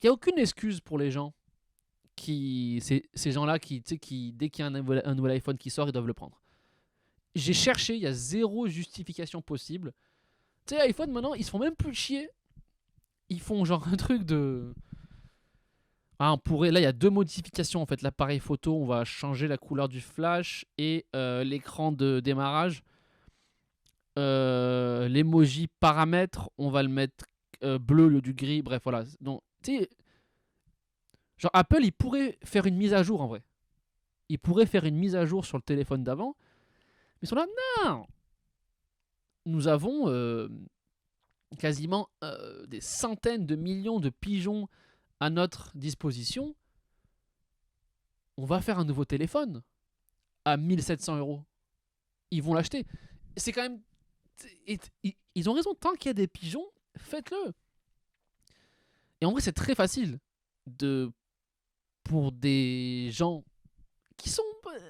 Il n'y a aucune excuse pour les gens ces gens-là qui, dès qu'il y a un nouvel iPhone qui sort, ils doivent le prendre. J'ai cherché, il y a zéro justification possible. Tu sais, iPhone maintenant, ils se font même plus chier. Ils font genre un truc de. Ah, on pourrait. Là, il y a deux modifications en fait. L'appareil photo, on va changer la couleur du flash et l'écran de démarrage. L'emoji paramètre, on va le mettre bleu au lieu du gris. Bref, voilà. Donc, tu sais, genre Apple, il pourrait faire une mise à jour en vrai. Il pourrait faire une mise à jour sur le téléphone d'avant. Mais ils sont là, non. Nous avons quasiment des centaines de millions de pigeons à notre disposition. On va faire un nouveau téléphone à 1 700 euros. Ils vont l'acheter. C'est quand même. Ils ont raison, tant qu'il y a des pigeons, faites-le. Et en vrai, c'est très facile de pour des gens qui sont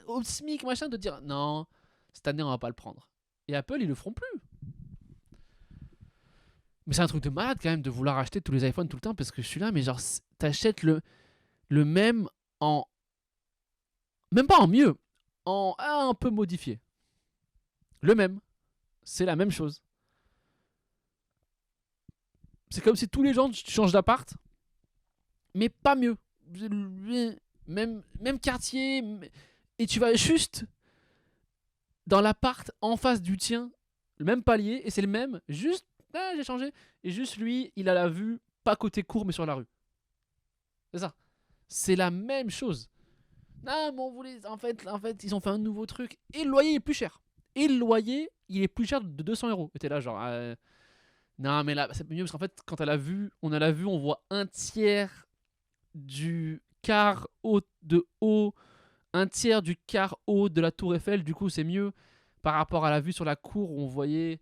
au SMIC, machin, de dire non, cette année, on va pas le prendre. Et Apple, ils le feront plus. Mais c'est un truc de malade quand même de vouloir acheter tous les iPhones tout le temps parce que je suis là, mais genre, t'achètes le même en. Même pas en mieux, en un peu modifié. Le même. C'est la même chose. C'est comme si tous les gens changent d'appart, mais pas mieux. Même quartier, et tu vas juste dans l'appart en face du tien, le même palier, et c'est le même, juste, ah, j'ai changé, et juste lui, il a la vue, pas côté cour, mais sur la rue. C'est ça. C'est la même chose. Non, mais on voulait, en fait, ils ont fait un nouveau truc, et le loyer est plus cher. Et le loyer, il est plus cher de 200 euros. Et t'es là, genre, non, mais là, c'est mieux parce qu'en fait, quand on a la vue, on voit un tiers du quart haut de haut, un tiers du quart haut de la tour Eiffel. Du coup, c'est mieux par rapport à la vue sur la cour où on voyait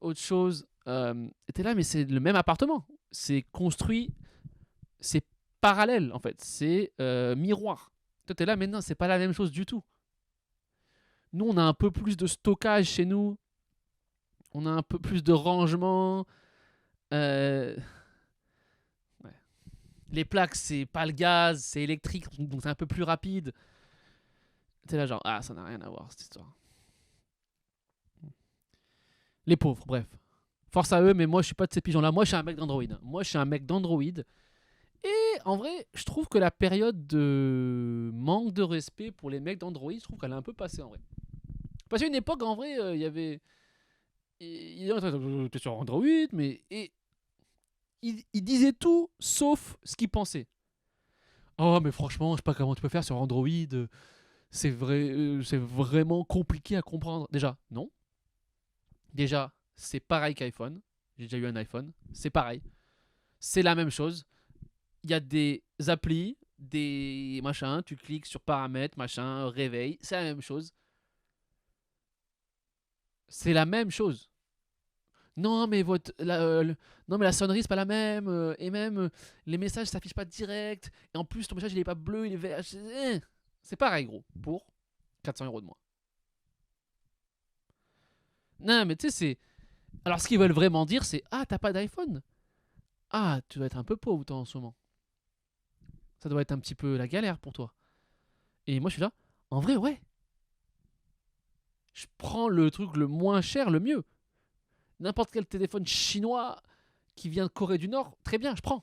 autre chose. T'es là, mais c'est le même appartement. C'est construit, c'est parallèle en fait. C'est miroir. Toi, t'es là, mais non, c'est pas la même chose du tout. Nous, on a un peu plus de stockage chez nous. On a un peu plus de rangement. Euh, ouais. Les plaques, c'est pas le gaz, c'est électrique, donc c'est un peu plus rapide. T'es là, genre, ah, ça n'a rien à voir cette histoire. Les pauvres, bref. Force à eux, mais moi, je suis pas de ces pigeons-là. Moi, je suis un mec d'Android. Moi, je suis un mec d'Android. Et en vrai, je trouve que la période de manque de respect pour les mecs d'Android, je trouve qu'elle est un peu passée en vrai. Parce qu'à une époque, en vrai, il y avait. T'es sur Android, mais. Et il disait tout sauf ce qu'il pensait. Oh, mais franchement, je sais pas comment tu peux faire sur Android. C'est vraiment compliqué à comprendre. Déjà, non. Déjà, c'est pareil qu'iPhone. J'ai déjà eu un iPhone. C'est pareil. C'est la même chose. Il y a des applis, des machins. Tu cliques sur paramètres, machin, réveil. C'est la même chose. C'est la même chose. Non, mais non, mais la sonnerie, c'est pas la même. Et même, les messages s'affichent pas direct. Et en plus, ton message, il est pas bleu, il est vert. C'est pareil, gros. Pour 400 euros de moins. Non, mais tu sais, c'est. Alors, ce qu'ils veulent vraiment dire, c'est ah, t'as pas d'iPhone. Ah, tu dois être un peu pauvre, toi, en ce moment. Ça doit être un petit peu la galère pour toi. Et moi, je suis là. En vrai, ouais. Je prends le truc le moins cher, le mieux. N'importe quel téléphone chinois qui vient de Corée du Nord, très bien, je prends.